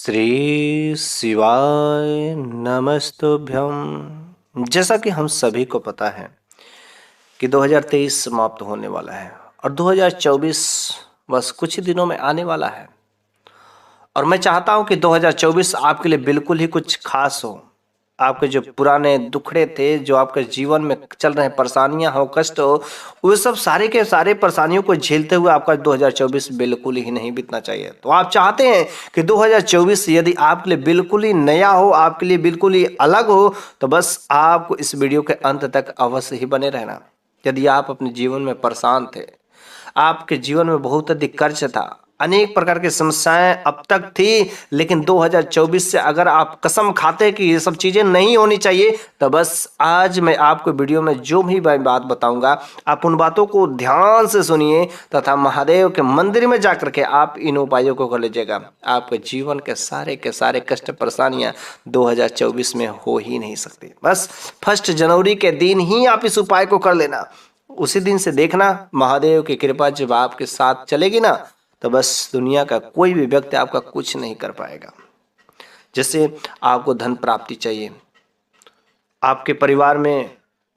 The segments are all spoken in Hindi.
श्री शिवाय नमस्तुभ्यं। जैसा कि हम सभी को पता है कि 2023 समाप्त होने वाला है और 2024 बस कुछ ही दिनों में आने वाला है। और मैं चाहता हूं कि 2024 आपके लिए बिल्कुल ही कुछ खास हो। आपके जो पुराने दुखड़े थे, जो आपके जीवन में चल रहे परेशानियां हो, कष्ट हो, वो सब सारे के सारे परेशानियों को झेलते हुए आपका 2024 बिल्कुल ही नहीं बीतना चाहिए। तो आप चाहते हैं कि 2024 यदि आपके लिए बिल्कुल ही नया हो, आपके लिए बिल्कुल ही अलग हो, तो बस आपको इस वीडियो के अंत तक अवश्य ही बने रहना। यदि आप अपने जीवन में परेशान थे, आपके जीवन में बहुत अधिक कर्ज था, अनेक प्रकार की समस्याएं अब तक थी, लेकिन 2024 से अगर आप कसम खाते कि ये सब चीजें नहीं होनी चाहिए, तो बस आज मैं आपको वीडियो में जो भी मैं बात बताऊंगा, आप उन बातों को ध्यान से सुनिए तथा महादेव के मंदिर में जाकर के आप इन उपायों को कर लीजिएगा। आपके जीवन के सारे कष्ट परेशानियां 2024 में हो ही नहीं सकती। बस 1 जनवरी के दिन ही आप इस उपाय को कर लेना। उसी दिन से देखना महादेव की कृपा जब आपके साथ चलेगी ना, तो बस दुनिया का कोई भी व्यक्ति आपका कुछ नहीं कर पाएगा। जैसे आपको धन प्राप्ति चाहिए, आपके परिवार में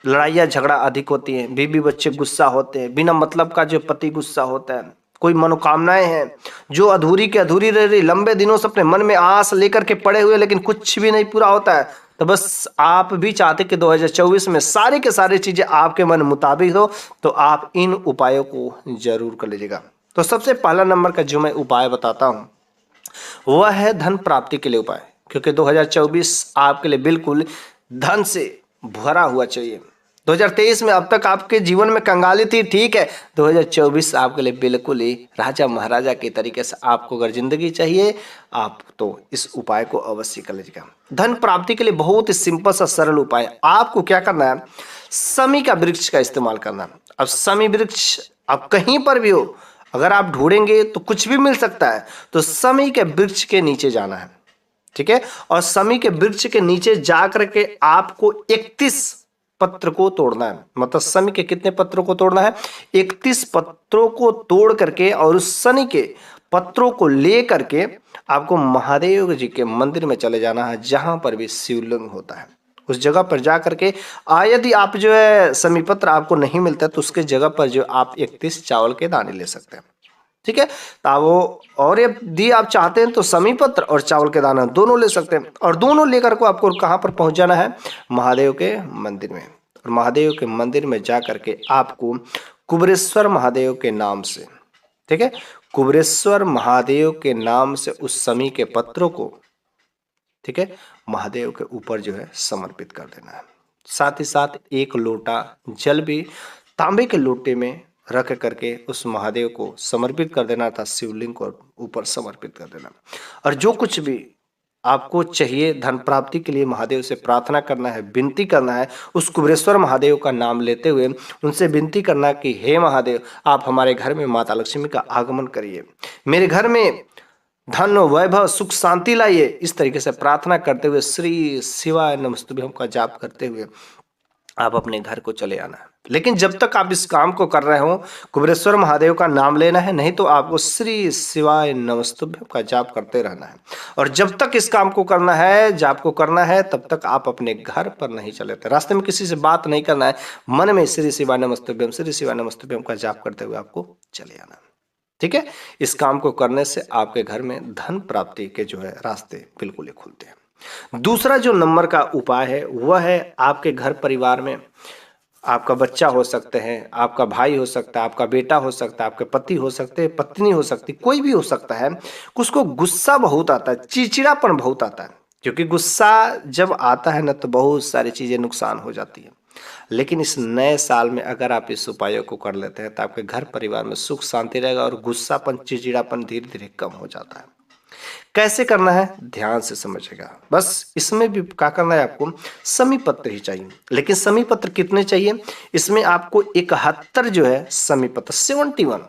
लड़ाइयाँ झगड़ा अधिक होती हैं, बीवी बच्चे गुस्सा होते हैं, बिना मतलब का जो पति गुस्सा होता है, कोई मनोकामनाएं हैं जो अधूरी के अधूरी रह रही, लंबे दिनों से अपने मन में आस लेकर के पड़े हुए लेकिन कुछ भी नहीं पूरा होता है, तो बस आप भी चाहते कि 2024 में सारी के सारी चीजें आपके मन मुताबिक हो, तो आप इन उपायों को जरूर कर लीजिएगा। तो सबसे पहला नंबर का जो मैं उपाय बताता हूं वह है धन प्राप्ति के लिए उपाय, क्योंकि 2024 आपके लिए बिल्कुल धन से भरा हुआ चाहिए। 2023 में अब तक आपके जीवन में कंगाली थी, ठीक है, 2024 आपके लिए बिल्कुल ही राजा महाराजा के तरीके से आपको अगर जिंदगी चाहिए, आप तो इस उपाय को अवश्य कर लीजिएगा। धन प्राप्ति के लिए बहुत ही सिंपल सा सरल उपाय, आपको क्या करना है, समी का वृक्ष का इस्तेमाल करना। अब समी वृक्ष आप कहीं पर भी हो, अगर आप ढूंढेंगे तो कुछ भी मिल सकता है, तो समी के वृक्ष के नीचे जाना है, ठीक है। और समी के वृक्ष के नीचे जाकर के आपको 31 पत्र को तोड़ना है। मतलब समी के कितने पत्रों को तोड़ना है, 31 पत्रों को तोड़ करके और उस शनि के पत्रों को ले करके आपको महादेव जी के मंदिर में चले जाना है, जहां पर भी शिवलिंग होता है उस जगह पर जा करके यदि आप जो है समी पत्र आपको नहीं मिलता तो उसके जगह पर जो आप 31 चावल के दाने ले सकते हैं, ठीक है। तो वो और यदि आप चाहते हैं तो समी पत्र और चावल के दाना दोनों ले सकते हैं, और दोनों लेकर को आपको कहां पर पहुंच जाना है, महादेव के मंदिर में। और महादेव के मंदिर में जा करके आपको कुबेरेश्वर महादेव के नाम से, ठीक है, कुबेरेश्वर महादेव के नाम से उस समी के पत्रों को, ठीक है, महादेव के ऊपर जो है समर्पित कर देना है। साथ ही साथ एक लोटा जल भी तांबे के लोटे में रख करके उस महादेव को समर्पित कर देना था, शिवलिंग को ऊपर समर्पित कर देना। और जो कुछ भी आपको चाहिए धन प्राप्ति के लिए महादेव से प्रार्थना करना है, विनती करना है, उस कुबेरेश्वर महादेव का नाम लेते हुए उनसे विनती करना कि हे महादेव, आप हमारे घर में माता लक्ष्मी का आगमन करिए, मेरे घर में धन वैभव सुख शांति लाइए। इस तरीके से प्रार्थना करते हुए श्री शिवाय नमस्तुभ्यं का जाप करते हुए आप अपने घर को चले आना है। लेकिन जब तक आप इस काम को कर रहे हो, कुबेरेश्वर महादेव का नाम लेना है, नहीं तो आपको श्री शिवाय नमस्तुभ्यं का जाप करते रहना है। और जब तक इस काम को करना है, जाप को करना है, तब तक आप अपने घर पर नहीं चले थे, रास्ते में किसी से बात नहीं करना है, मन में श्री शिवाय नमस्तुभ्यं का जाप करते हुए आपको चले आना है, ठीक है। इस काम को करने से आपके घर में धन प्राप्ति के जो है रास्ते बिल्कुल ही खुलते हैं। दूसरा जो नंबर का उपाय है वह है आपके घर परिवार में आपका बच्चा हो सकते हैं, आपका भाई हो सकता है, आपका बेटा हो सकता है, आपके पति हो सकते हैं, पत्नी हो सकती, कोई भी हो सकता है, उसको गुस्सा बहुत आता है, चिड़चिड़ापन बहुत आता है। क्योंकि गुस्सा जब आता है ना तो बहुत सारी चीजें नुकसान हो जाती है। लेकिन इस नए साल में अगर आप इस उपायों को कर लेते हैं तो आपके घर परिवार में सुख शांति रहेगा और गुस्सापन चिड़चिड़ापन धीरे धीरे कम हो जाता है। कैसे करना है ध्यान से समझिएगा। बस इसमें भी क्या करना है, आपको समी पत्र ही चाहिए। लेकिन समी पत्र कितने चाहिए, इसमें आपको 71 जो है समी पत्र 71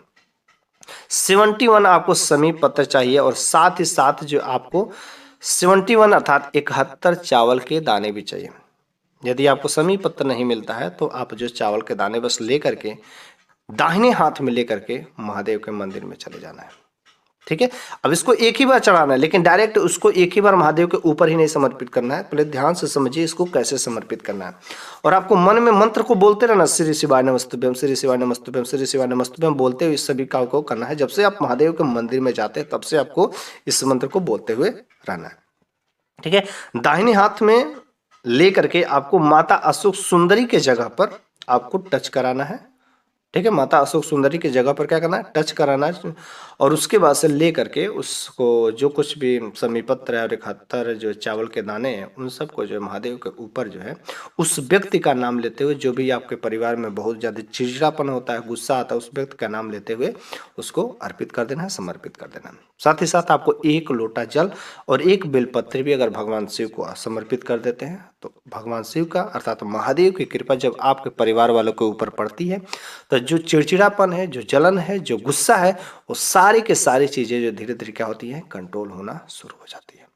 आपको समी पत्र चाहिए। और साथ ही साथ जो आपको 71 अर्थात 71 चावल के दाने भी चाहिए। यदि आपको समी पत्र नहीं मिलता है तो आप जो चावल के दाने बस लेकर के दाहिने हाथ में लेकर के महादेव के मंदिर में चले जाना है, ठीक है। अब इसको एक ही बार चढ़ाना है, लेकिन डायरेक्ट उसको एक ही बार महादेव के ऊपर ही नहीं समर्पित करना है। पहले ध्यान से समझिए इसको कैसे समर्पित करना है। और आपको मन में मंत्र को बोलते रहना, श्री शिवाय नमस्तुभ्यम, श्री शिवाय नमस्तुभ्यम, श्री शिवाय नमस्तुभ्यम बोलते हुए इस सभी काम को करना है। जब से आप महादेव के मंदिर में जाते हैं तब से आपको इस मंत्र को बोलते हुए रहना है। ठीक है। दाहिने हाथ में लेकर के आपको माता अशोक सुंदरी के जगह पर आपको टच कराना है। ठीक है। माता अशोक सुंदरी की जगह पर क्या करना है, टच कराना है। और उसके बाद से ले करके उसको जो कुछ भी समीपत्र है और 71 जो चावल के दाने हैं उन सबको जो है महादेव के ऊपर जो है उस व्यक्ति का नाम लेते हुए, जो भी आपके परिवार में बहुत ज़्यादा चिड़चिड़ापन होता है, गुस्सा आता है, उस व्यक्ति का नाम लेते हुए उसको अर्पित कर देना है, समर्पित कर देना है। साथ ही साथ आपको 1 लोटा जल और 1 बेलपत्र भी अगर भगवान शिव को समर्पित कर देते हैं तो भगवान शिव का अर्थात महादेव की कृपा जब आपके परिवार वालों के ऊपर पड़ती है तो जो चिड़चिड़ापन है, जो जलन है, जो गुस्सा है, वो सारी के सारी चीजें जो धीरे धीरे क्या होती हैं, कंट्रोल होना शुरू हो जाती है।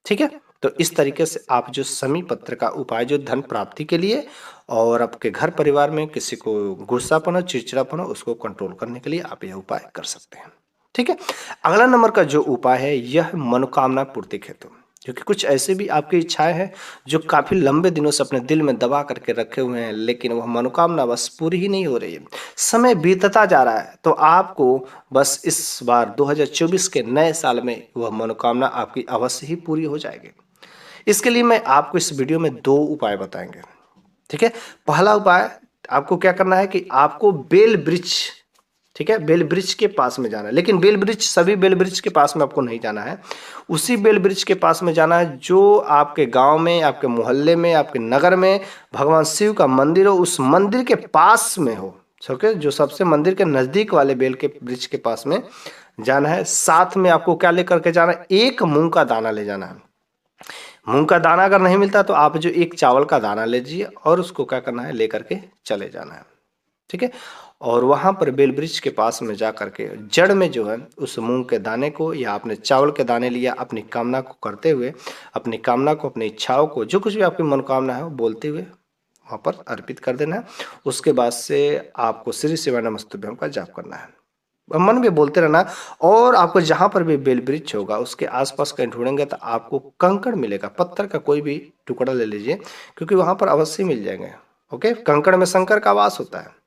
ठीक है। तो इस तरीके से आप जो शमी पत्र का उपाय जो धन प्राप्ति के लिए और आपके घर परिवार में किसी को गुस्सापन हो, चिड़चिड़ापन हो, उसको कंट्रोल करने के लिए आप यह उपाय कर सकते हैं। ठीक है। अगला नंबर का जो उपाय है यह मनोकामना पूर्ति हेतु, क्योंकि कुछ ऐसे भी आपकी इच्छाएं हैं जो काफी लंबे दिनों से अपने दिल में दबा करके रखे हुए हैं, लेकिन वह मनोकामना बस पूरी ही नहीं हो रही है। समय बीतता जा रहा है, तो आपको बस इस बार 2024 के नए साल में वह मनोकामना आपकी अवश्य ही पूरी हो जाएगी। इसके लिए मैं आपको इस वीडियो में 2 उपाय बताएंगे। ठीक है। पहला उपाय आपको क्या करना है कि आपको बेल वृक्ष, ठीक है, बेल वृक्ष के पास में जाना है। लेकिन बेल वृक्ष सभी बेल वृक्ष के पास में आपको नहीं जाना है, उसी बेल वृक्ष के पास में जाना है जो आपके गांव में, आपके मोहल्ले में, आपके नगर में भगवान शिव का मंदिर हो, उस मंदिर के पास में हो। ओके, जो सबसे मंदिर के नजदीक वाले बेल के वृक्ष के पास में जाना है। साथ में आपको क्या लेकर के जाना है, 1 मूंग का दाना ले जाना है। मूंग का दाना अगर नहीं मिलता तो आप जो 1 चावल का दाना ले लीजिए और उसको क्या करना है, लेकर के चले जाना है। ठीक है। और वहां पर बेल वृक्ष के पास में जा करके जड़ में जो है उस मूंग के दाने को या आपने चावल के दाने लिया, अपनी कामना को करते हुए, अपनी कामना को, अपनी इच्छाओं को, जो कुछ भी आपकी मनोकामना है वो बोलते हुए वहां पर अर्पित कर देना है। उसके बाद से आपको श्री शिवाय नमस्तुभ्यम का जाप करना है, मन में बोलते रहना। और आपको जहां पर भी बेल वृक्ष होगा उसके आसपास कहीं ढूंढेंगे तो आपको कंकड़ मिलेगा, पत्थर का कोई भी टुकड़ा ले लीजिए, क्योंकि वहां पर अवश्य मिल जाएंगे। ओके, कंकड़ में शंकर का वास होता है,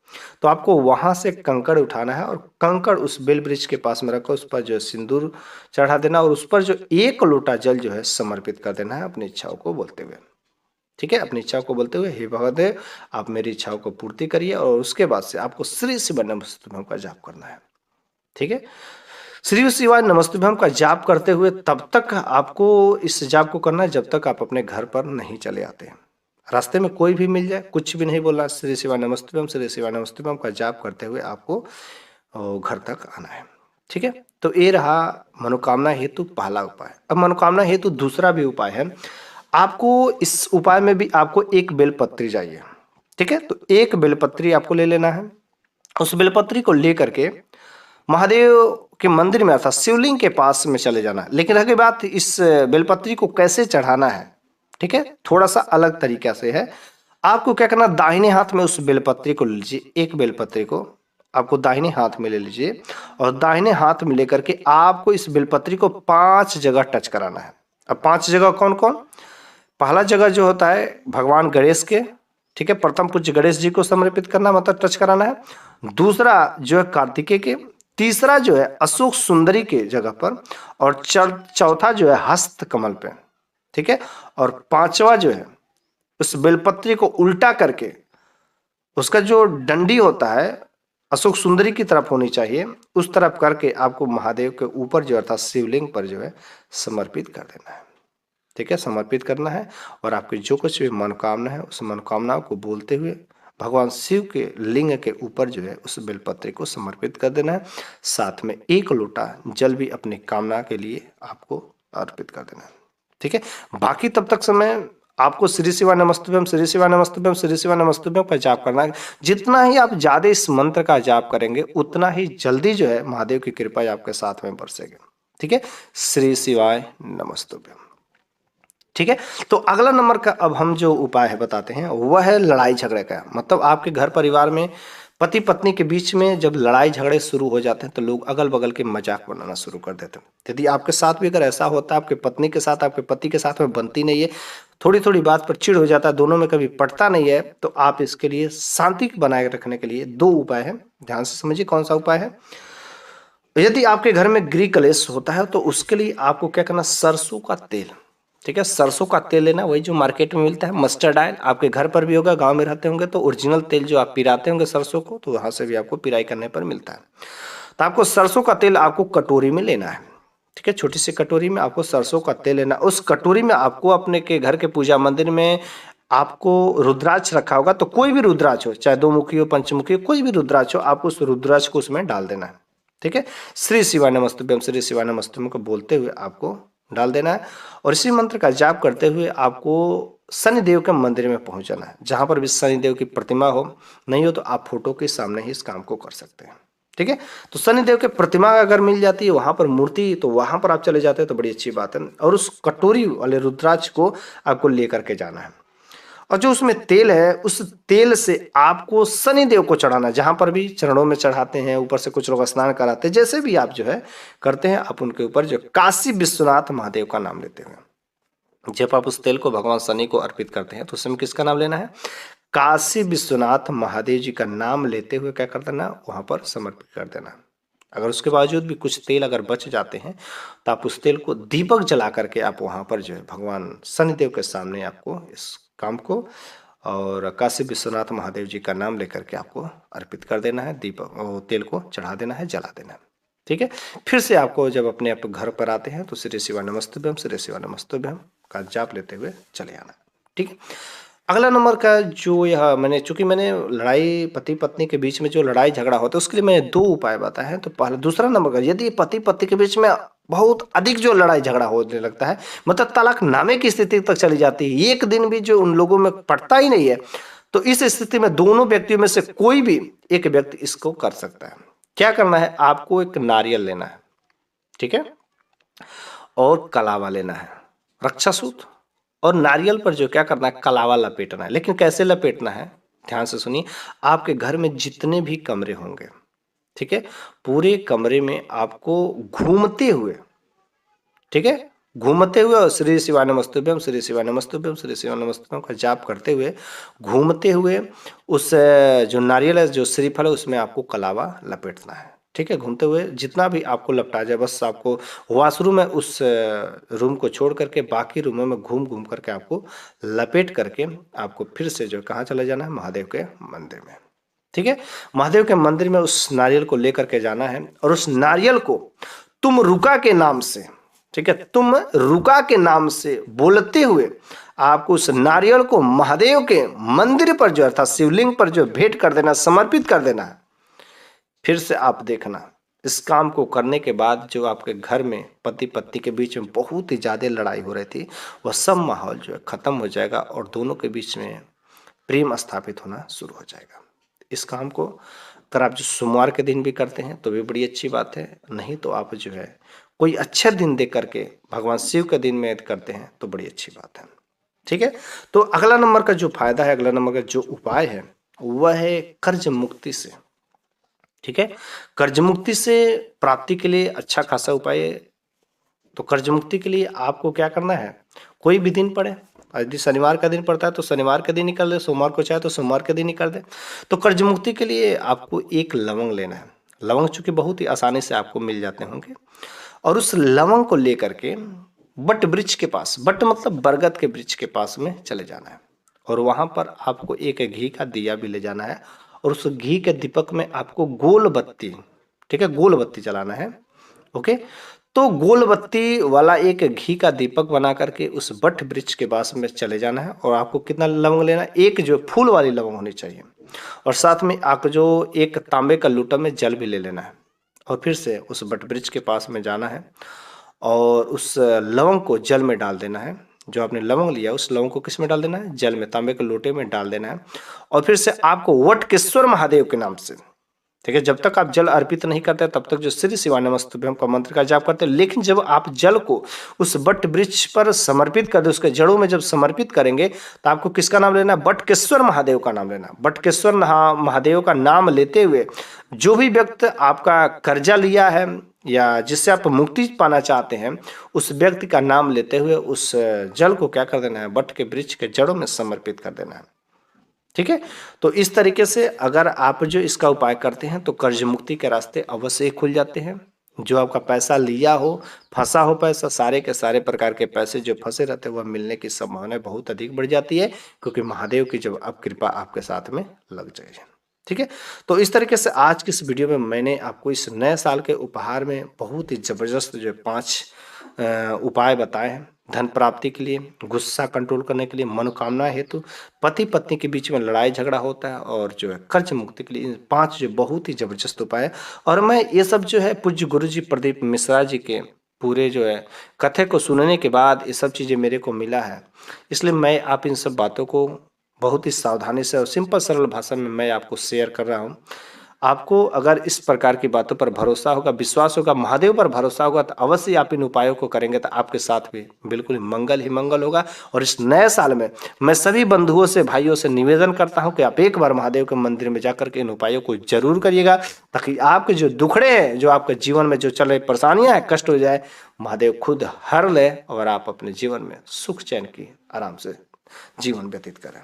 तो आपको वहां से कंकड़ उठाना है और कंकड़ उस बेल वृक्ष के पास में रखकर उस पर जो सिंदूर चढ़ा देना और उस पर जो 1 लोटा जल जो है समर्पित कर देना है अपनी इच्छाओं को बोलते हुए। ठीक है। अपनी इच्छाओं को बोलते हुए, हे भगवदेव आप मेरी इच्छाओं को पूर्ति करिए। और उसके बाद से आपको श्री शिवाय नमस्तुभ्यम का जाप करना है। ठीक है। श्री शिवाय नमस्तुभ्यम का जाप करते हुए तब तक आपको इस जाप को करना है जब तक आप अपने घर पर नहीं चले आते हैं। रास्ते में कोई भी मिल जाए, कुछ भी नहीं बोलना, श्री शिवाय नमस्तुभ्यम, श्री शिवाय नमस्तुभ्यम का जाप करते हुए आपको घर तक आना है। ठीक है। तो ये रहा मनोकामना हेतु पहला उपाय। अब मनोकामना हेतु दूसरा भी उपाय है। आपको इस उपाय में भी आपको 1 बेलपत्री चाहिए। ठीक है। तो 1 बेलपत्री आपको ले लेना है। उस बेलपत्री को लेकर के महादेव के मंदिर में अर्थात शिवलिंग के पास में चले जाना। लेकिन रही बात इस बेलपत्री को कैसे चढ़ाना है, ठीक है, थोड़ा सा अलग तरीका से है। आपको क्या करना, दाहिने हाथ में उस बेलपत्री को लीजिए, 1 बेलपत्री को आपको दाहिने हाथ में ले लीजिए और दाहिने हाथ में लेकर के आपको इस बेलपत्री को 5 जगह टच कराना है। अब 5 जगह कौन कौन? पहला जगह जो होता है भगवान गणेश के, ठीक है, प्रथम पूज्य गणेश जी को समर्पित करना, मतलब टच कराना है। दूसरा जो है कार्तिकेय के, तीसरा जो है अशोक सुंदरी के जगह पर, और चौथा जो है हस्त कमल पे। ठीक है। और 5वां जो है उस बेलपत्री को उल्टा करके उसका जो डंडी होता है अशोक सुंदरी की तरफ होनी चाहिए, उस तरफ करके आपको महादेव के ऊपर जो अर्थात शिवलिंग पर जो है समर्पित कर देना है। ठीक है, समर्पित करना है और आपकी जो कुछ भी मनोकामना है उस मनोकामनाओं को बोलते हुए भगवान शिव के लिंग के ऊपर जो है उस बेलपत्र को समर्पित कर देना है। साथ में 1 लोटा जल भी अपनी कामना के लिए आपको अर्पित कर देना है। ठीक है। बाकी तब तक समय आपको श्री शिवाय नमस्तुभ्यम, श्री शिवाय नमस्तुभ्यम, श्री शिवाय नमस्तुभ्यम का जाप करना है। जितना ही आप ज्यादा इस मंत्र का जाप करेंगे उतना ही जल्दी जो है महादेव की कृपा आपके साथ में बरसेगी। ठीक है। श्री शिवाय नमस्तुभ्यम। ठीक है। तो अगला नंबर का अब हम जो उपाय है बताते हैं वह है लड़ाई झगड़े का। मतलब आपके घर परिवार में पति पत्नी के बीच में जब लड़ाई झगड़े शुरू हो जाते हैं तो लोग अगल बगल के मजाक बनाना शुरू कर देते हैं। यदि आपके साथ भी अगर ऐसा होता है, आपके पत्नी के साथ, आपके पति के साथ में बनती नहीं है, थोड़ी थोड़ी बात पर चिढ़ हो जाता है, दोनों में कभी पटता नहीं है, तो आप इसके लिए शांति बनाए रखने के लिए 2 उपाय हैं। ध्यान से समझिए कौन सा उपाय है। यदि आपके घर में गृह कलेश होता है तो उसके लिए आपको क्या करना, सरसों का तेल, ठीक है, सरसों का तेल लेना, वही जो मार्केट में मिलता है, मस्टर्ड ऑयल। आपके घर पर भी होगा, गांव में रहते होंगे तो ओरिजिनल तेल जो आप पिराते होंगे सरसों को, तो वहां से भी आपको पिराई करने पर मिलता है। तो आपको सरसों का तेल आपको कटोरी में लेना है, ठीक है, छोटी सी कटोरी में आपको सरसों का तेल लेना। उस कटोरी में आपको अपने के घर के पूजा मंदिर में आपको रुद्राक्ष रखा होगा, तो कोई भी रुद्राक्ष हो, चाहे 2 मुखी हो, पंचमुखी हो, कोई भी रुद्राक्ष हो, आपको उस रुद्राक्ष को उसमें डाल देना है, ठीक है। श्री शिवाय नमस्तुभ्यम, श्री शिवाय नमस्तुभ्यम को बोलते हुए आपको डाल देना है। और इसी मंत्र का जाप करते हुए आपको शनिदेव के मंदिर में पहुंचना है, जहां पर भी शनिदेव की प्रतिमा हो, नहीं हो तो आप फोटो के सामने ही इस काम को कर सकते हैं, ठीक है। तो शनिदेव के प्रतिमा अगर मिल जाती है वहां पर मूर्ति, तो वहां पर आप चले जाते हैं तो बड़ी अच्छी बात है। और उस कटोरी वाले रुद्राक्ष को आपको लेकर के जाना है, और जो उसमें तेल है उस तेल से आपको शनिदेव को चढ़ाना है, जहां पर भी चरणों में चढ़ाते हैं, ऊपर से कुछ लोग स्नान कराते हैं, जैसे भी आप जो है करते हैं, आप उनके ऊपर जो काशी विश्वनाथ महादेव का नाम लेते हुए, जब आप उस तेल को भगवान शनि को अर्पित करते हैं तो उसमें किसका नाम लेना है, काशी विश्वनाथ महादेव जी का नाम लेते हुए क्या कर देना, वहां पर समर्पित कर देना। अगर उसके बावजूद भी कुछ तेल अगर बच जाते हैं तो आप उस तेल को दीपक जला करके आप वहां पर जो है भगवान शनिदेव के सामने आपको इस काम को और काशी विश्वनाथ महादेव जी का नाम लेकर के आपको अर्पित कर देना है, दीपक और तेल को चढ़ा देना है, जला देना है, ठीक है। फिर से आपको जब अपने आप घर पर आते हैं तो श्री शिवाय नमस्तुभ्यम, श्री शिवाय नमस्तुभ्यम का जाप लेते हुए चले आना, ठीक है। अगला नंबर का जो यह चूंकि मैंने लड़ाई पति पत्नी के बीच में जो लड़ाई झगड़ा होता है उसके लिए मैंने 2 उपाय बताए हैं। तो पहला, दूसरा नंबर का, यदि पति पत्नी के बीच में बहुत अधिक जो लड़ाई झगड़ा होने लगता है, मतलब तलाकनामे की स्थिति तक चली जाती है, एक दिन भी जो उन लोगों में पड़ता ही नहीं है, तो इस स्थिति में दोनों व्यक्तियों में से कोई भी एक व्यक्ति इसको कर सकता है। क्या करना है, आपको एक नारियल लेना है, ठीक है, और कलावा लेना है, रक्षा सूत्र, और नारियल पर जो क्या करना है, कलावा लपेटना है। लेकिन कैसे लपेटना है, ध्यान से सुनिए। आपके घर में जितने भी कमरे होंगे, ठीक है, पूरे कमरे में आपको घूमते हुए, ठीक है, घूमते हुए और श्री शिवाय नमस्तुभ्यम, श्री शिवाय नमस्तुभ्यम, श्री शिवाय नमस्तुभ्यम का जाप करते हुए, घूमते हुए उस जो नारियल है, जो श्रीफल है, उसमें आपको कलावा लपेटना है, ठीक है। घूमते हुए जितना भी आपको लपटा जाए, बस आपको वॉशरूम में उस रूम को छोड़ करके बाकी रूमों में घूम घूम करके आपको लपेट करके आपको फिर से जो कहाँ चले जाना है, महादेव के मंदिर में, ठीक है। महादेव के मंदिर में उस नारियल को लेकर के जाना है, और उस नारियल को तुम रुका के नाम से, ठीक है, तुम रुका के नाम से बोलते हुए आपको उस नारियल को महादेव के मंदिर पर जो अर्थात शिवलिंग पर जो भेंट कर देना, समर्पित कर देना है। फिर से आप देखना, इस काम को करने के बाद जो आपके घर में पति पत्नी के बीच में बहुत ही ज्यादा लड़ाई हो रही थी, वह सब माहौल जो है खत्म हो जाएगा और दोनों के बीच में प्रेम स्थापित होना शुरू हो जाएगा। इस काम को अगर आप जो सोमवार के दिन भी करते हैं तो भी बड़ी अच्छी बात है, नहीं तो आप जो है कोई अच्छे दिन देख करके भगवान शिव के दिन में करते हैं तो बड़ी अच्छी बात है, ठीक है। तो अगला नंबर का जो फायदा है, अगला नंबर का जो उपाय है वह है कर्ज मुक्ति से, ठीक है। कर्ज मुक्ति से प्राप्ति के लिए अच्छा खासा उपाय है। तो कर्ज मुक्ति के लिए आपको क्या करना है, कोई भी दिन पड़े, यदि शनिवार का दिन पड़ता है तो शनिवार के दिन निकाल दे, सोमवार को चाहे तो सोमवार के दिन निकाल दे। तो कर्ज मुक्ति के लिए आपको एक लवंग लेना है। लवंग चूंकि बहुत ही आसानी से आपको मिल जाते होंगे, और उस लवंग को लेकर के बट वृक्ष के पास, बट मतलब बरगद के वृक्ष के पास में चले जाना है, और वहां पर आपको एक घी का दिया भी ले जाना है, और उस घी के दीपक में आपको गोल बत्ती, ठीक है, गोल बत्ती जलाना है, ओके। तो गोल बत्ती वाला एक घी का दीपक बना करके उस बट वृक्ष के पास में चले जाना है, और आपको कितना लवंग लेना है, एक जो फूल वाली लवंग होनी चाहिए, और साथ में आप जो एक तांबे का लूटा में जल भी ले लेना है, और फिर से उस बट वृक्ष के पास में जाना है, और उस लवंग को जल में डाल देना है। जो आपने लवंग लिया उस लवंग को किस में डाल देना है, जल में, तांबे के लोटे में डाल देना है, और फिर से आपको वटकेश्वर महादेव के नाम से, ठीक है। जब तक आप जल अर्पित नहीं करते तब तक जो श्री शिवाय नमस्तुभ्यम का मंत्र का जाप करते हैं, लेकिन जब आप जल को उस बट वृक्ष पर समर्पित कर दे, उसके जड़ों में जब समर्पित करेंगे तो आपको किसका नाम लेना है? बटकेश्वर महादेव का नाम लेना। बटकेश्वर महादेव का नाम लेते हुए जो भी व्यक्ति आपका कर्जा लिया है या जिससे आप मुक्ति पाना चाहते हैं, उस व्यक्ति का नाम लेते हुए उस जल को क्या कर देना है? बट के वृक्ष के जड़ों में समर्पित कर देना है। ठीक है। तो इस तरीके से अगर आप जो इसका उपाय करते हैं तो कर्ज मुक्ति के रास्ते अवश्य खुल जाते हैं। जो आपका पैसा लिया हो, फंसा हो पैसा, सारे के सारे प्रकार के पैसे जो फंसे रहते हैं वह मिलने की संभावना बहुत अधिक बढ़ जाती है, क्योंकि महादेव की जब अब कृपा आपके साथ में लग जाए। ठीक है। तो इस तरीके से आज की इस वीडियो में मैंने आपको इस नए साल के उपहार में बहुत ही जबरदस्त जो 5 उपाय बताए हैं। धन प्राप्ति के लिए, गुस्सा कंट्रोल करने के लिए, मनोकामना हेतु, पति पत्नी के बीच में लड़ाई झगड़ा होता है, और जो है कर्ज मुक्ति के लिए, इन 5 जो बहुत ही जबरदस्त उपाय है। और मैं ये सब जो है पूज्य गुरु जी प्रदीप मिश्रा जी के पूरे जो है कथे को सुनने के बाद ये सब चीज़ें मेरे को मिला है, इसलिए मैं आप इन सब बातों को बहुत ही सावधानी से और सिंपल सरल भाषा में मैं आपको शेयर कर रहा हूँ। आपको अगर इस प्रकार की बातों पर भरोसा होगा, विश्वास होगा, महादेव पर भरोसा होगा, तो अवश्य आप इन उपायों को करेंगे तो आपके साथ भी बिल्कुल मंगल ही मंगल होगा। और इस नए साल में मैं सभी बंधुओं से, भाइयों से निवेदन करता हूं कि आप एक बार महादेव के मंदिर में जाकर के इन उपायों को जरूर करिएगा, ताकि आपके जो दुखड़े हैं, जो आपके जीवन में जो चल रही परेशानियां हैं, कष्ट हो जाए, महादेव खुद हर ले और आप अपने जीवन में सुख चैन की आराम से जीवन व्यतीत करें।